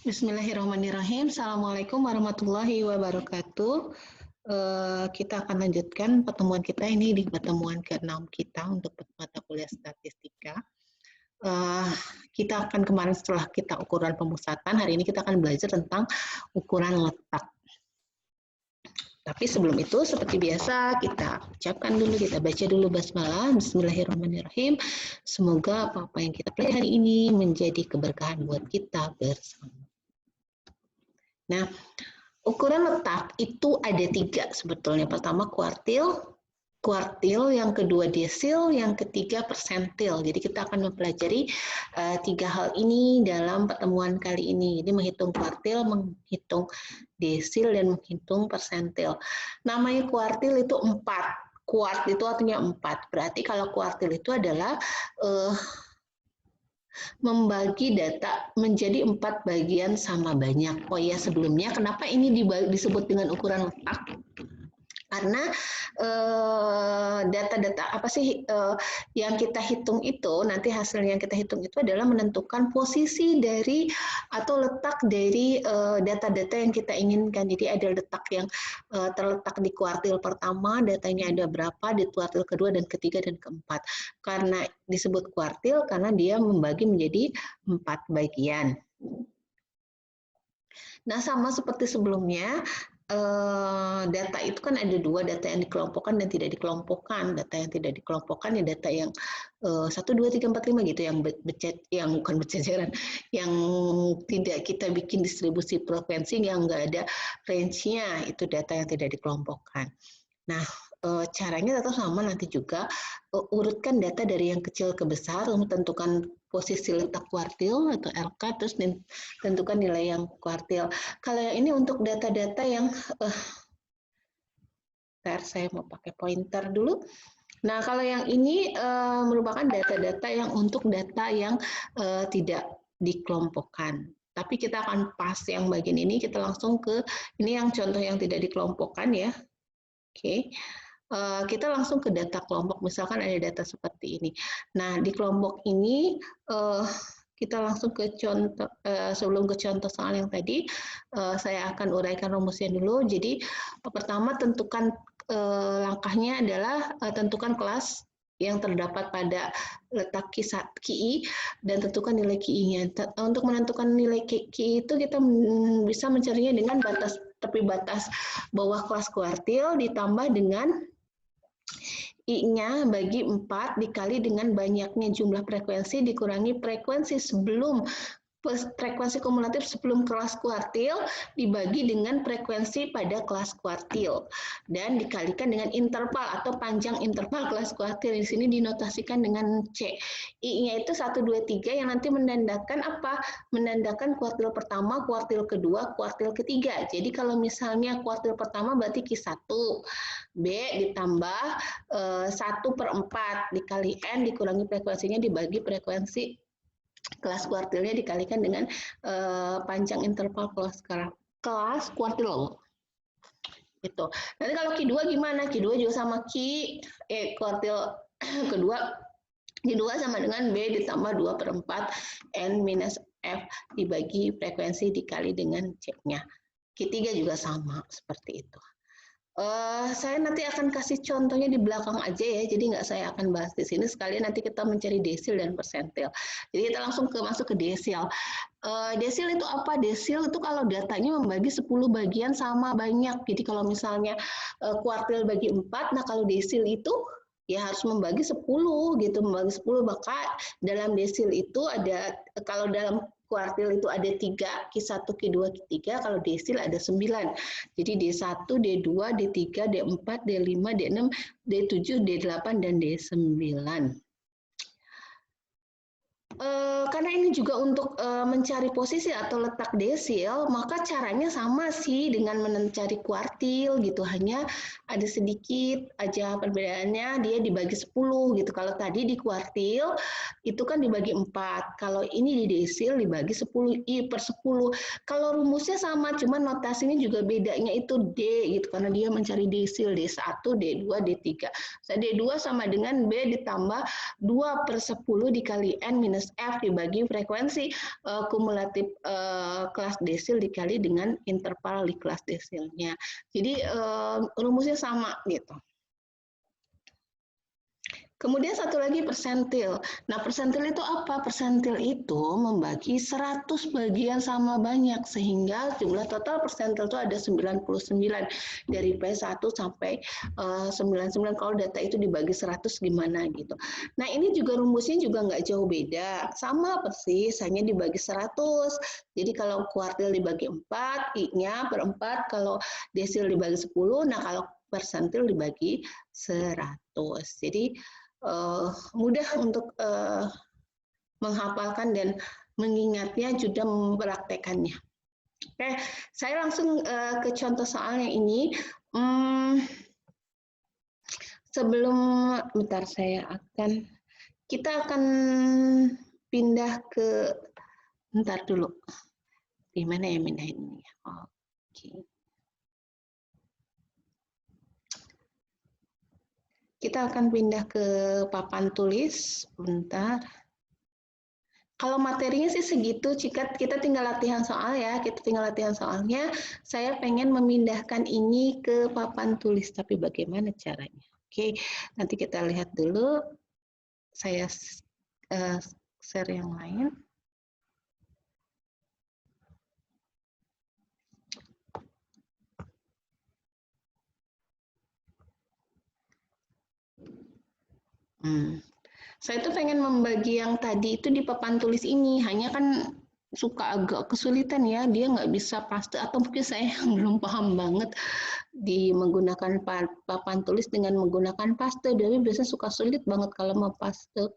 Bismillahirrahmanirrahim. Assalamualaikum warahmatullahi wabarakatuh. Kita akan lanjutkan pertemuan kita ini di pertemuan ke-6 kita untuk mata kuliah statistika. Kita akan kemarin setelah kita ukuran pemusatan, hari ini kita akan belajar tentang ukuran letak. Tapi sebelum itu, seperti biasa, kita ucapkan dulu, kita baca dulu basmalah, Bismillahirrahmanirrahim. Semoga apa-apa yang kita pelajari hari ini menjadi keberkahan buat kita bersama. Nah, ukuran letak itu ada 3 sebetulnya. Pertama kuartil, yang kedua desil, yang ketiga persentil. Jadi kita akan mempelajari 3 hal ini dalam pertemuan kali ini. Jadi menghitung kuartil, menghitung desil, dan menghitung persentil. Namanya kuartil itu 4. Kuart itu artinya 4. Berarti kalau kuartil itu adalah membagi data menjadi 4 bagian sama banyak. Oh ya, sebelumnya kenapa ini disebut dengan ukuran letak? Karena data-data apa sih yang kita hitung itu, nanti hasil yang kita hitung itu adalah menentukan posisi dari atau letak dari data-data yang kita inginkan. Jadi ada letak yang terletak di kuartil pertama, datanya ada berapa, di kuartil kedua dan ketiga dan keempat. Karena disebut kuartil karena dia membagi menjadi 4 bagian. Nah, sama seperti sebelumnya, data itu kan ada 2, data yang dikelompokkan dan tidak dikelompokkan. Data yang tidak dikelompokkan ya data yang 1, 2, 3, 4, 5 gitu, yang bukan berjajaran, yang tidak kita bikin distribusi frekuensi, yang nggak ada range-nya, itu data yang tidak dikelompokkan. Nah, caranya tetap sama nanti juga, urutkan data dari yang kecil ke besar, tentukan posisi letak kuartil atau LK, terus tentukan nilai yang kuartil. Kalau yang ini untuk data-data yang, saya mau pakai pointer dulu. Nah, kalau yang ini merupakan data-data yang untuk data yang tidak dikelompokkan. Tapi kita akan pas yang bagian ini, kita langsung ke, ini yang contoh yang tidak dikelompokkan ya. Oke. Kita langsung ke data kelompok, misalkan ada data seperti ini. Nah, di kelompok ini kita langsung ke contoh, sebelum ke contoh soal yang tadi, saya akan uraikan rumusnya dulu. Jadi pertama tentukan langkahnya adalah tentukan kelas yang terdapat pada letak KI dan tentukan nilai KI-nya. Untuk menentukan nilai KI itu kita bisa mencarinya dengan tepi batas bawah kelas kuartil ditambah dengan I-nya bagi 4 dikali dengan banyaknya jumlah frekuensi dikurangi frekuensi frekuensi kumulatif sebelum kelas kuartil dibagi dengan frekuensi pada kelas kuartil dan dikalikan dengan interval atau panjang interval kelas kuartil. Di sini dinotasikan dengan C. I-nya itu 1, 2, 3 yang nanti menandakan apa? Menandakan kuartil pertama, kuartil kedua, kuartil ketiga. Jadi kalau misalnya kuartil pertama berarti Q1, B ditambah 1/4 dikali N dikurangi frekuensinya dibagi frekuensi kelas kuartilnya dikalikan dengan panjang interval kelas kuartil. Gitu. Nanti kalau Q2 gimana? Q2 juga sama kuartil kedua, Q2 sama dengan B ditambah 2/4 N minus F dibagi frekuensi dikali dengan C-nya. Q3 juga sama, seperti itu. Saya nanti akan kasih contohnya di belakang aja ya, jadi nggak saya akan bahas di sini. Sekalian nanti kita mencari desil dan persentil. Jadi kita langsung masuk ke desil. Desil itu apa? Desil itu kalau datanya membagi 10 bagian sama banyak. Jadi kalau misalnya kuartil bagi 4, nah kalau desil itu ya harus membagi 10 gitu, membagi 10. Maka dalam desil itu ada, kalau dalam kuartil itu ada 3, Q1, Q2, Q3, kalau desil ada 9. Jadi D1, D2, D3, D4, D5, D6, D7, D8, dan D9. Karena ini juga untuk mencari posisi atau letak desil, maka caranya sama sih dengan mencari kuartil gitu, hanya ada sedikit aja perbedaannya, dia dibagi 10 gitu. Kalau tadi di kuartil itu kan dibagi 4, kalau ini di desil dibagi 10 I/10. Kalau rumusnya sama, cuman notasinya juga bedanya itu D gitu, karena dia mencari desil, D1, D2, D3. D2 sama dengan B ditambah 2/10 dikali N minus SF dibagi frekuensi kumulatif kelas desil dikali dengan interval di kelas desilnya. Jadi rumusnya sama gitu. Kemudian satu lagi persentil. Nah, persentil itu apa? Persentil itu membagi 100 bagian sama banyak sehingga jumlah total persentil itu ada 99 dari P1 sampai 99 kalau data itu dibagi 100 gimana gitu. Nah, ini juga rumusnya juga nggak jauh beda. Sama persis, hanya dibagi 100. Jadi kalau kuartil dibagi 4, I-nya per 4, kalau desil dibagi 10, nah kalau persentil dibagi 100. Jadi mudah untuk menghafalkan dan mengingatnya juga mempraktekannya. Oke, saya langsung ke contoh soalnya ini. Sebelum bentar kita akan pindah ke bentar dulu. Di mana ya pindahin ini? Oke. Kita akan pindah ke papan tulis, bentar. Kalau materinya sih segitu, kita tinggal latihan soal ya, kita tinggal latihan soalnya. Saya pengen memindahkan ini ke papan tulis, tapi bagaimana caranya? Oke, nanti kita lihat dulu. Saya share yang lain. Saya tuh pengen membagi yang tadi itu di papan tulis ini, hanya kan suka agak kesulitan ya, dia nggak bisa paste atau mungkin saya yang belum paham banget di menggunakan papan tulis dengan menggunakan paste. Jadi biasanya suka sulit banget kalau mau paste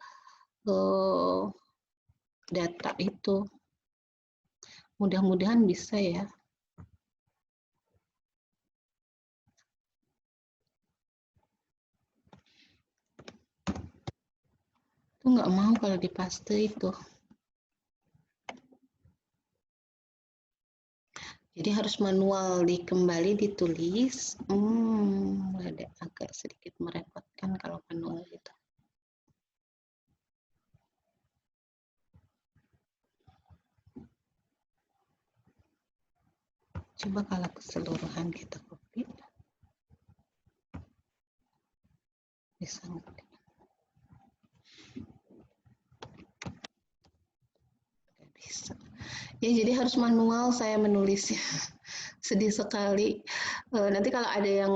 data itu. Mudah-mudahan bisa ya. Itu nggak mau kalau dipaste itu. Jadi harus manual kembali ditulis. Ada agak sedikit merepotkan kalau manual gitu. Coba kalau keseluruhan kita copy. Bisa nggak? Bisa. Ya, jadi harus manual saya menulisnya. Sedih sekali. Nanti kalau ada yang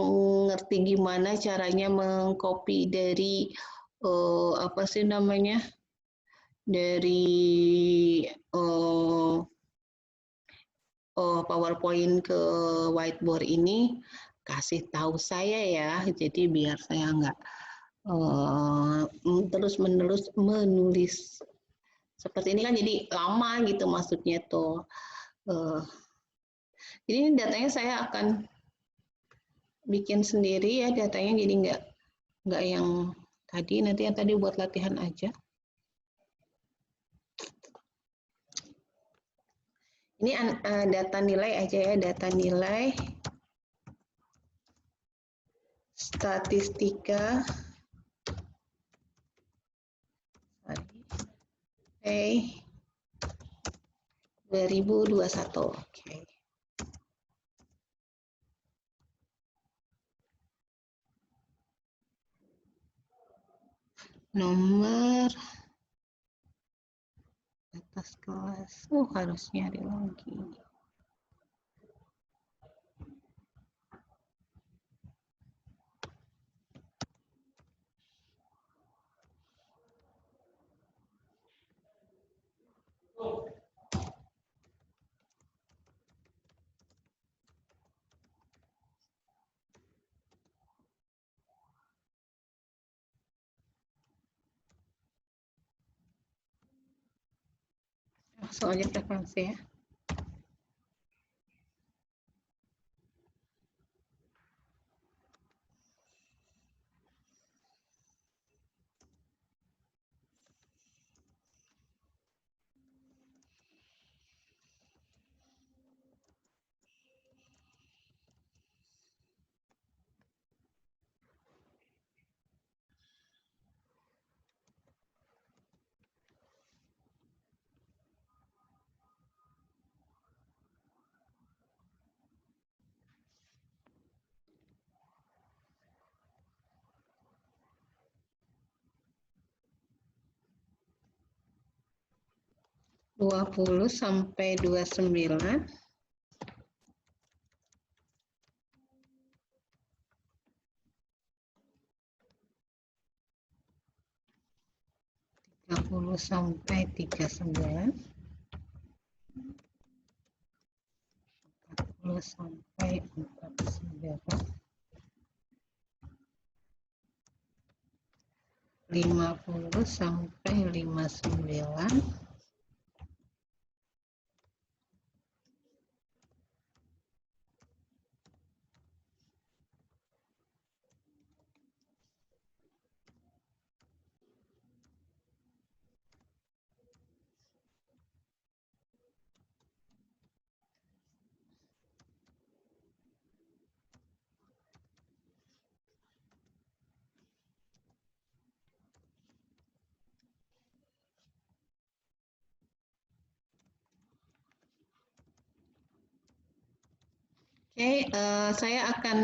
ngerti gimana caranya mengcopy dari apa sih namanya? Dari PowerPoint ke whiteboard ini, kasih tahu saya ya. Jadi biar saya nggak terus-menerus menulis seperti ini kan jadi lama gitu maksudnya tuh. Jadi ini datanya saya akan bikin sendiri ya datanya, jadi nggak yang tadi, nanti yang tadi buat latihan aja. Ini data nilai aja ya, data nilai statistika 2021. Oke. Nomor atas kelas. Harus nyari lagi. Langsung aja frekuensi ya. 20 sampai 29. 30 sampai 39. 40 sampai 49. 50 sampai 59. 'Oke, saya akan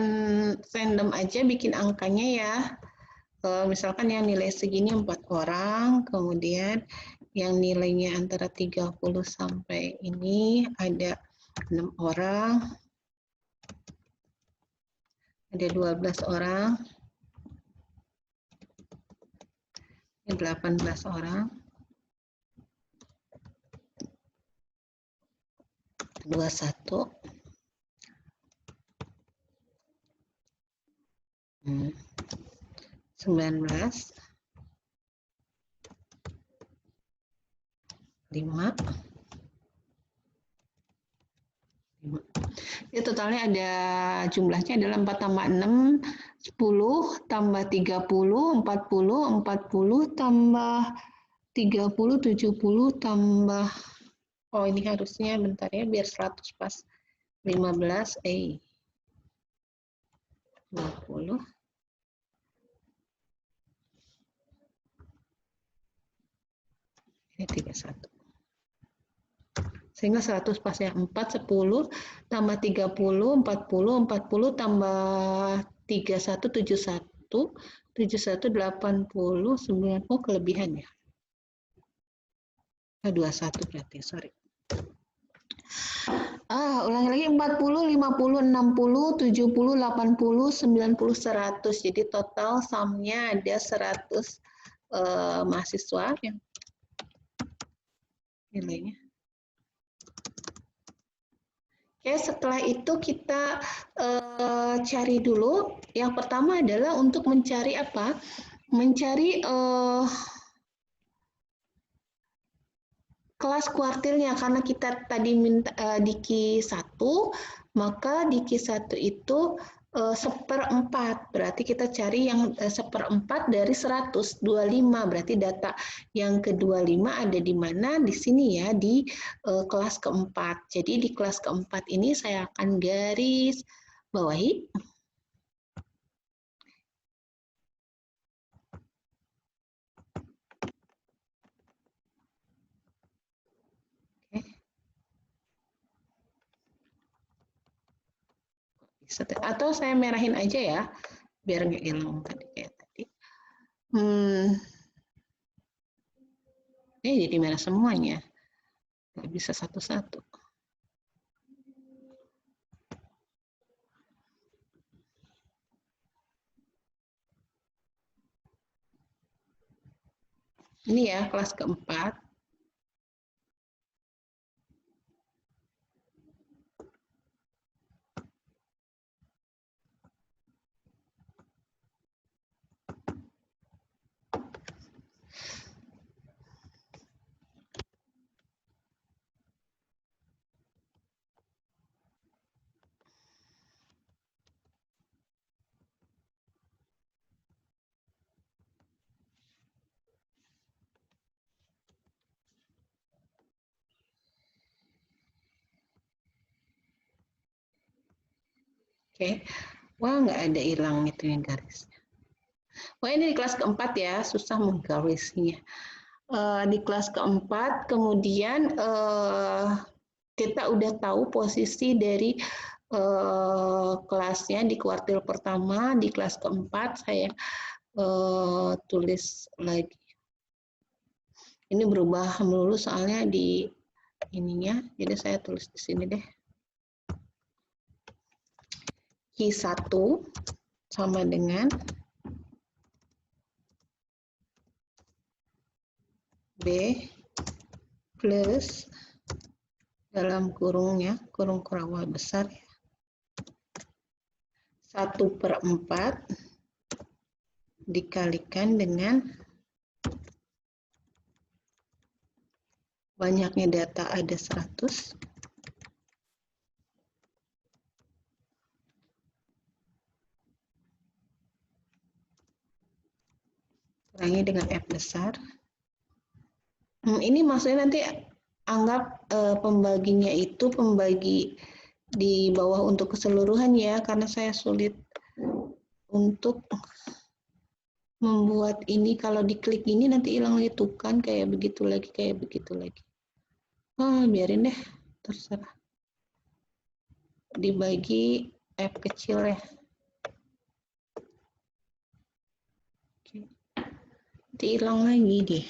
random aja bikin angkanya ya. Misalkan yang nilai segini 4 orang, kemudian yang nilainya antara 30 sampai ini ada 6 orang, ada 12 orang, 18 orang, 21, 19, 5. Jadi totalnya ada jumlahnya adalah 4 tambah 6, 10 tambah 30, 40, 40 tambah 30, 70 tambah, oh ini harusnya bentar ya biar 100 pas, 15, 20, ini 31. Sehingga 100 pas ya, 4, 10, tambah 30, 40, 40 tambah 31, 71, 71, 80, 90, kelebihan ya. 21 berarti, sorry. Ulangi lagi, 40, 50, 60, 70, 80, 90, 100. Jadi total sumnya ada 100 mahasiswa yang nilainya. Oke, setelah itu kita cari dulu. Yang pertama adalah untuk mencari apa? Mencari kelas kuartilnya, karena kita tadi minta di Q1, maka di Q1 itu 1/4, berarti kita cari yang 1/4 dari 100, 25, berarti data yang ke-25 ada di mana? Di sini ya, di kelas keempat. Jadi di kelas keempat ini saya akan garis bawahi. Atau saya merahin aja ya, biar nggak hilang tadi kayak tadi. Ini jadi merah semuanya, nggak bisa satu-satu. Ini ya kelas keempat. Oke, wah nggak ada hilang itu yang garisnya. Wah ini di kelas keempat ya, susah menggarisnya. Di kelas keempat, kemudian kita udah tahu posisi dari kelasnya di kuartil pertama, di kelas keempat saya tulis lagi. Ini berubah melulu soalnya di ininya. Jadi saya tulis di sini deh. Q1 sama dengan B plus dalam kurungnya, kurung kurawal besar, 1/4 dikalikan dengan banyaknya data ada 100 kurangi dengan F besar. Ini maksudnya nanti anggap pembaginya itu pembagi di bawah untuk keseluruhan ya, karena saya sulit untuk membuat ini. Kalau diklik ini nanti hilang lagi tuh kan, kayak begitu lagi, kayak begitu lagi. Biarin deh, terserah. Dibagi F kecil ya. Oke. Nanti hilang lagi deh.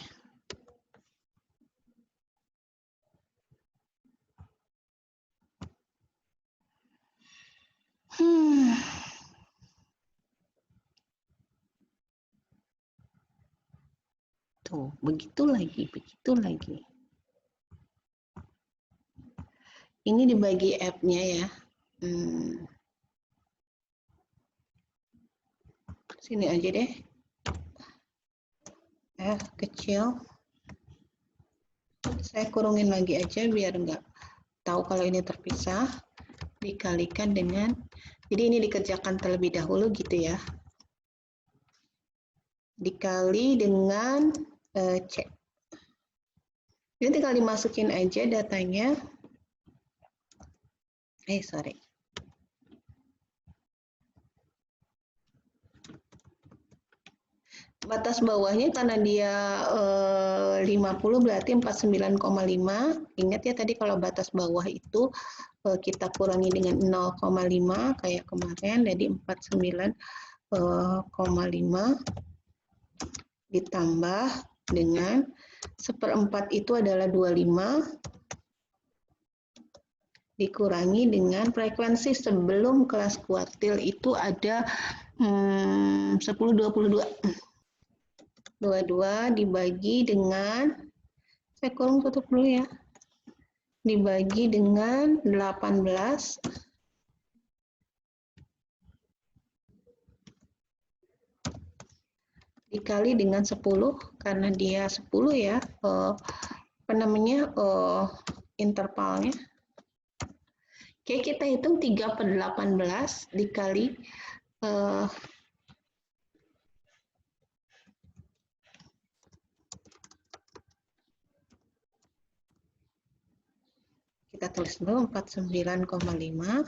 Tuh, begitu lagi, begitu lagi. Ini dibagi F-nya ya. Sini aja deh. F kecil. Saya kurungin lagi aja biar nggak tahu kalau ini terpisah. Dikalikan dengan, jadi ini dikerjakan terlebih dahulu gitu ya. Dikali dengan C. Ini tinggal dimasukin aja datanya. Sorry. Batas bawahnya karena dia 50 berarti 49,5. Ingat ya tadi kalau batas bawah itu kita kurangi dengan 0,5 kayak kemarin, jadi 49,5 ditambah dengan 1/4 itu adalah 25 dikurangi dengan frekuensi sebelum kelas kuartil itu ada 10/22. 22 dibagi dengan, saya kurung tutup dulu ya, dibagi dengan 18 dikali dengan 10 karena dia 10 ya, intervalnya. Oke, kita hitung 3/18 dikali kita tulis dulu 49,5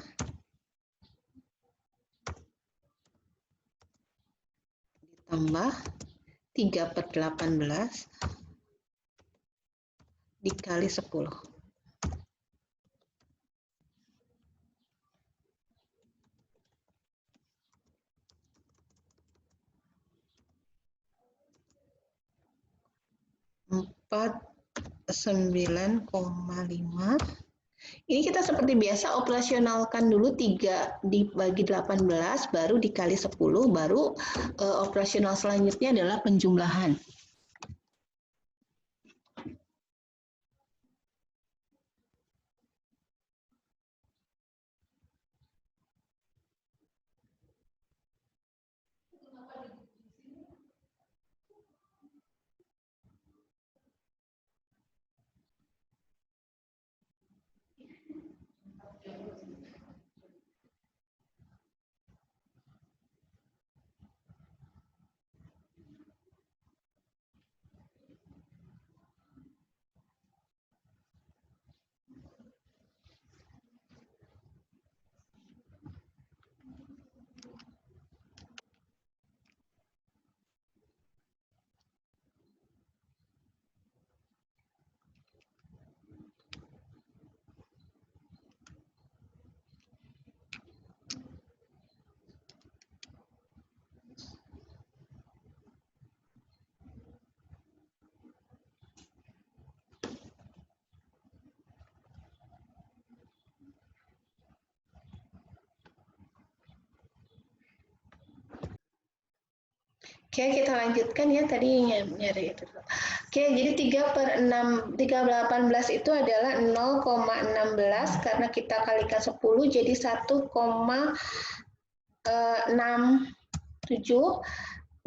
ditambah 3/18 dikali 10. Empat 9,5. Ini kita seperti biasa operasionalkan dulu 3 dibagi 18 baru dikali 10 baru operasional selanjutnya adalah penjumlahan. Oke, kita lanjutkan ya, tadi nyari itu. Oke, jadi 3/18 itu adalah 0,16 karena kita kalikan 10 jadi 1,67.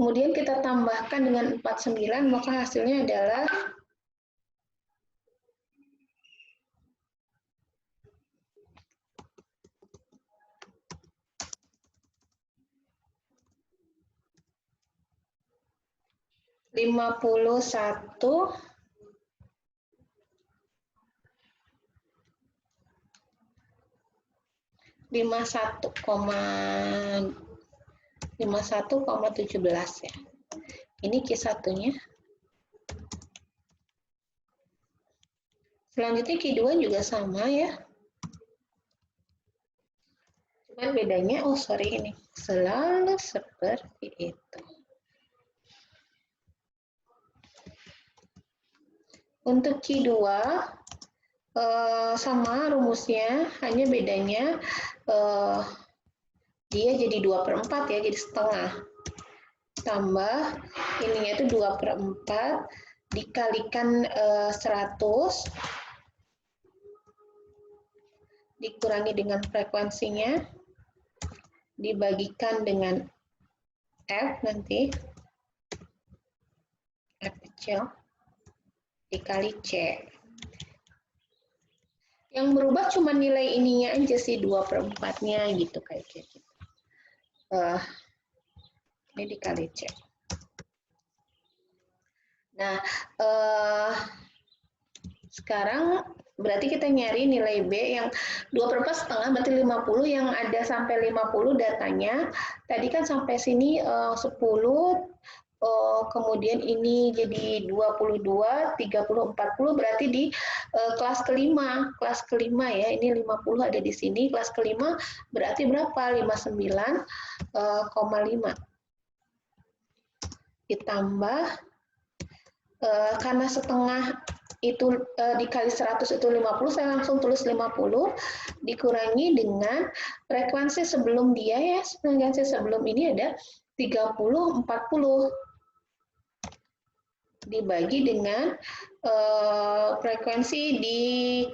Kemudian kita tambahkan dengan 49, maka hasilnya adalah 51 51,17 ya. Ini Q1-nya. Selanjutnya Q2 juga sama ya. Cuman bedanya, oh sorry, ini selalu seperti itu. Untuk Q2 sama rumusnya, hanya bedanya dia jadi 2/4 ya, jadi setengah. Tambah ininya itu 2/4 dikalikan 100 dikurangi dengan frekuensinya dibagikan dengan F nanti F kecil dikali C. Yang berubah cuma nilai ininya aja sih, 2/4-nya gitu kayak gitu. Ini dikali C. Nah, sekarang berarti kita nyari nilai B yang 2/4 setengah, berarti 50, yang ada sampai 50 datanya. Tadi kan sampai sini 10, kemudian ini jadi 22, 30, 40, berarti di kelas kelima ya, ini 50 ada di sini, kelas kelima berarti berapa? 59,5 ditambah karena setengah itu dikali 100 itu 50, saya langsung tulis 50 dikurangi dengan frekuensi sebelum dia ya, frekuensi sebelum ini ada 30, 40 dibagi dengan frekuensi di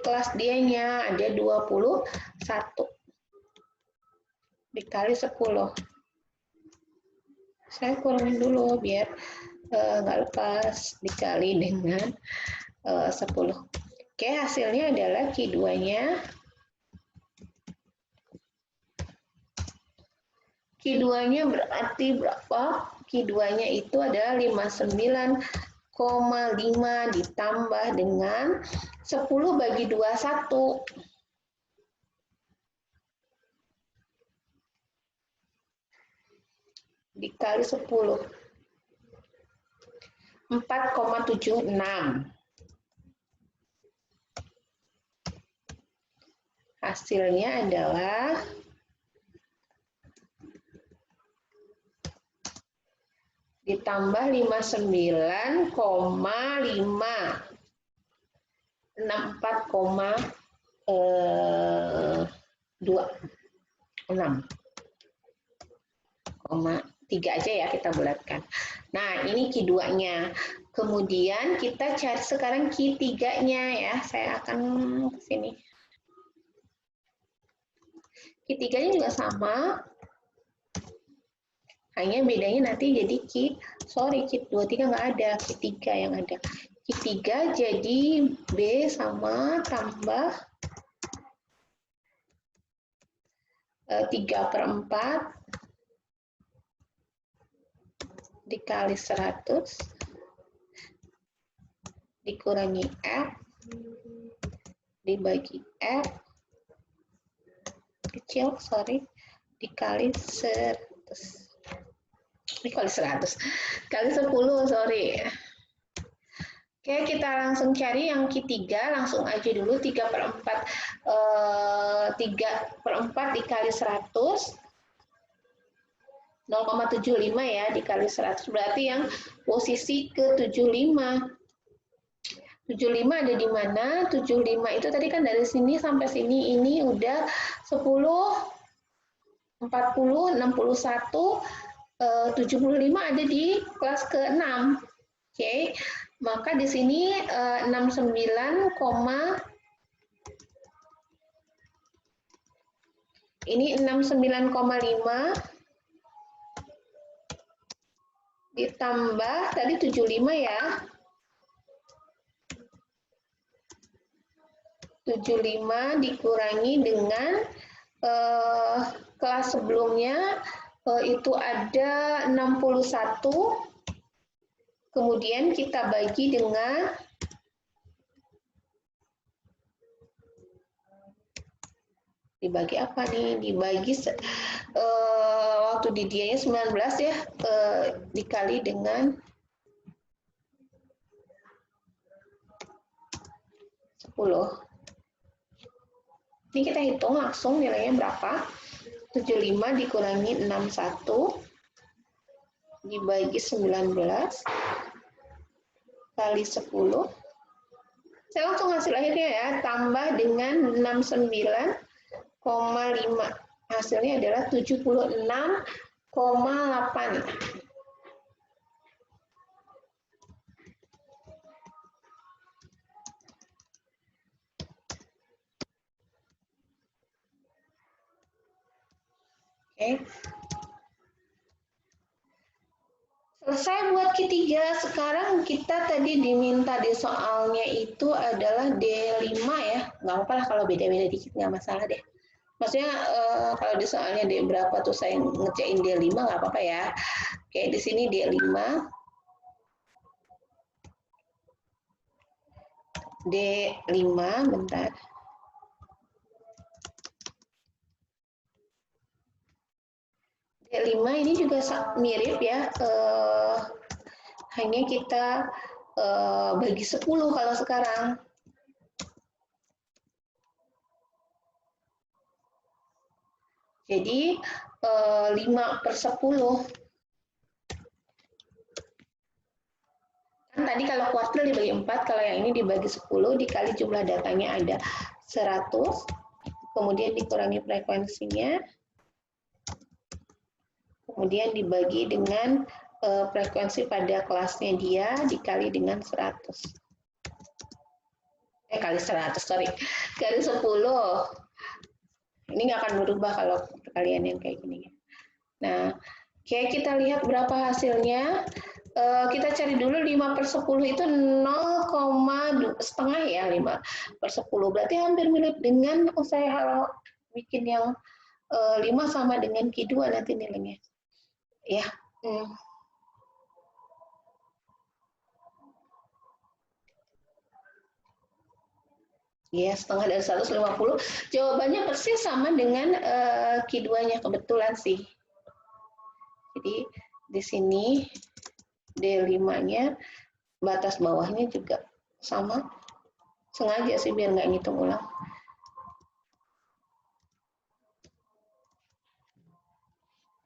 kelas dianya ada 21 dikali 10. Saya kurangin dulu biar nggak lepas, dikali dengan 10. Oke, hasilnya adalah Q2-nya. Q2-nya berarti berapa? Q2-nya itu adalah 59,5 ditambah dengan 10 bagi 21. Dikali 10. 4,76. Hasilnya adalah ditambah 59,5 64,26,3 aja ya kita bulatkan. Nah, ini Q2-nya. Kemudian kita cari sekarang Q3-nya ya. Saya akan ke sini. Q3-nya juga sama. Hanya bedanya nanti jadi Q23 nggak ada, Q3 yang ada. Q3 jadi B sama tambah 3/4 dikali 100 dikurangi F dibagi F kecil, dikali 100. Dikali 100. Kali 10, sorry. Oke, kita langsung cari yang Q3, langsung aja dulu 3/4 dikali 100. 0,75 ya dikali 100, berarti yang posisi ke-75. 75 ada di mana? 75 itu tadi kan dari sini sampai sini, ini udah 10, 40, 61, 75 ada di kelas ke-6. Oke, maka di sini 69, ini 69,5 ditambah tadi 75 ya. 75 dikurangi dengan kelas sebelumnya itu ada 61, kemudian kita bagi dengan dibagi apa nih? Dibagi waktu di dianya 19 ya, dikali dengan 10. Ini kita hitung langsung nilainya berapa. 75 dikurangi 61 dibagi 19 kali 10. Saya langsung hasil akhirnya ya, tambah dengan 69,5. Hasilnya adalah 76,8. Oke. Selesai buat ketiga. Sekarang kita tadi diminta di soalnya itu adalah D5 ya. Nggak apa-apa lah kalau beda-beda dikit, nggak masalah deh. Maksudnya kalau di soalnya D berapa tuh saya ngecekin D5 nggak apa-apa ya. Oke, di sini D5. D5, bentar. D5 ini juga mirip ya, hanya kita bagi 10 kalau sekarang. Jadi 5/10. Kan tadi kalau kuartil dibagi 4, kalau yang ini dibagi 10, dikali jumlah datanya ada 100, kemudian dikurangi frekuensinya, kemudian dibagi dengan frekuensi pada kelasnya dia, dikali dengan 100. Kali 100, sorry. Kali 10. Ini nggak akan berubah kalau perkalian yang kayak gini. Nah, oke, kita lihat berapa hasilnya. Kita cari dulu 5/10 itu 0,5 ya, 5/10. Berarti hampir mirip dengan, saya kalau bikin yang 5 sama dengan Q2 nanti nilainya. Ya. Ya, setengah dari 150. Jawabannya persis sama dengan Q2-nya, kebetulan sih. Jadi di sini D5-nya batas bawahnya juga sama. Sengaja sih biar nggak ngitung ulang.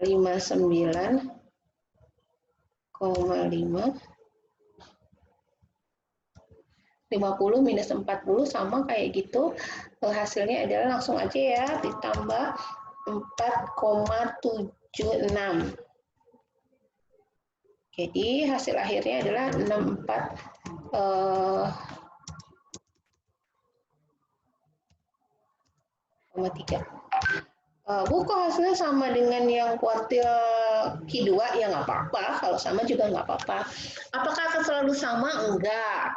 Lima 9,5. 50 minus 40 sama kayak gitu. Hasilnya adalah langsung aja ya, ditambah 4,76. Jadi hasil akhirnya adalah 64,3. Bu, kok hasilnya sama dengan yang kuartil Q2? Ya nggak apa-apa, kalau sama juga nggak apa-apa. Apakah akan selalu sama? Enggak.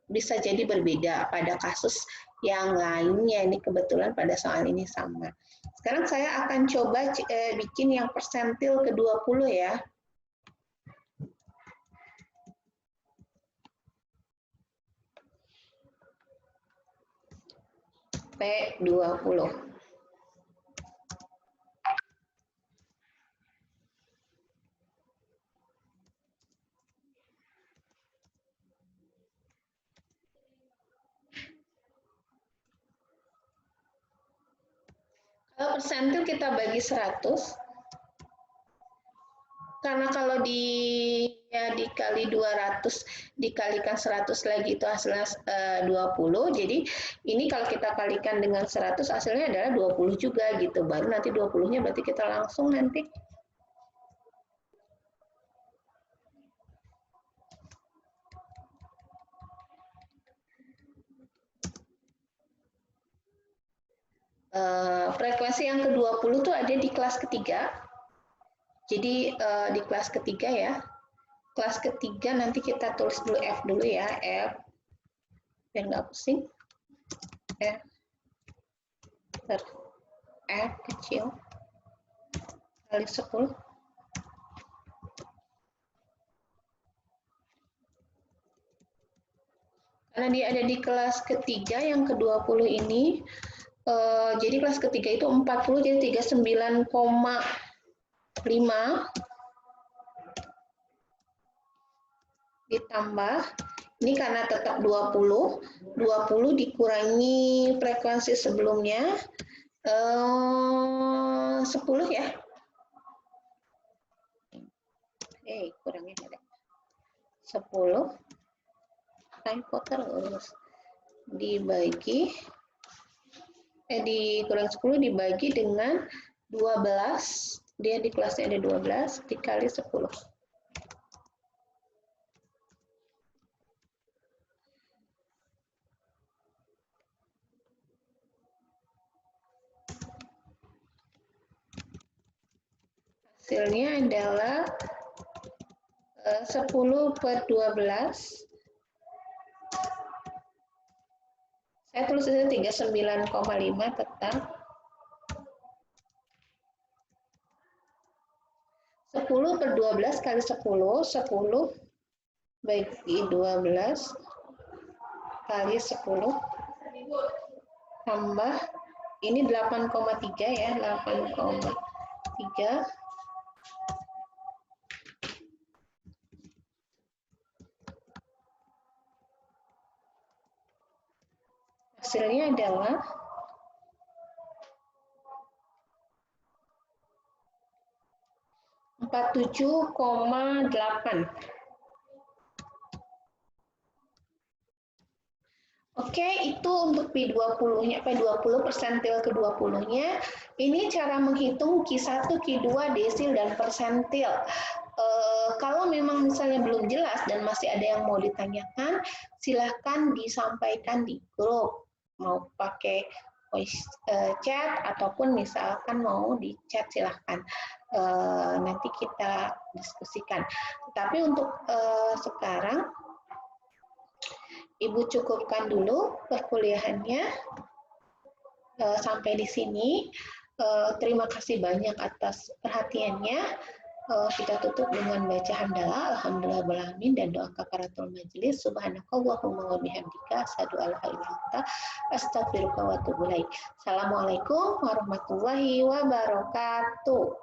Bisa jadi berbeda pada kasus yang lainnya. Ini kebetulan pada soal ini sama. Sekarang saya akan coba bikin yang persentil ke-20 ya. P20. Kalau persentil kita bagi 100, karena kalau dikali 200 dikalikan 100 lagi itu hasilnya 20. Jadi ini kalau kita kalikan dengan 100 hasilnya adalah 20 juga gitu. Baru nanti 20-nya berarti kita langsung nanti Frekuensi yang ke-20 tuh ada di kelas ketiga. Jadi di kelas ketiga ya. Kelas ketiga nanti kita tulis dulu F dulu ya, F. Biar nggak pusing. F. F kecil kali 10. Karena dia ada di kelas ketiga yang ke-20 ini, jadi kelas ketiga itu 40, jadi 39,5 ditambah, ini karena tetap 20 dikurangi frekuensi sebelumnya, 10 ya. Kurangnya ada 10 typo terus dibagi dikurang 10 dibagi dengan 12, dia di kelasnya ada 12 dikali 10. Hasilnya adalah 10 per 12. Saya tulis itu 39,5 tetap. 10 per 12 kali 10, 10 bagi 12 kali 10 tambah ini 8,3 ya, 8,3 hasilnya adalah 47,8. Oke, itu untuk P20-nya, P20 persentil ke-20-nya. Ini cara menghitung Q1, Q2, desil, dan persentil. Kalau memang misalnya belum jelas dan masih ada yang mau ditanyakan, silahkan disampaikan di grup. Mau pakai voice chat ataupun misalkan mau di chat silahkan. Nanti kita diskusikan. Tapi untuk sekarang, Ibu cukupkan dulu perkuliahannya sampai di sini. Terima kasih banyak atas perhatiannya. Kita tutup dengan baca hamdalah, alhamdulillahirabbil dan doa kafaratul majelis. Subhanakallahumma wa bihamdika asyhadu an la ilaha illa anta astaghfiruka wa atubu ilaik. Assalamualaikum warahmatullahi wabarakatuh.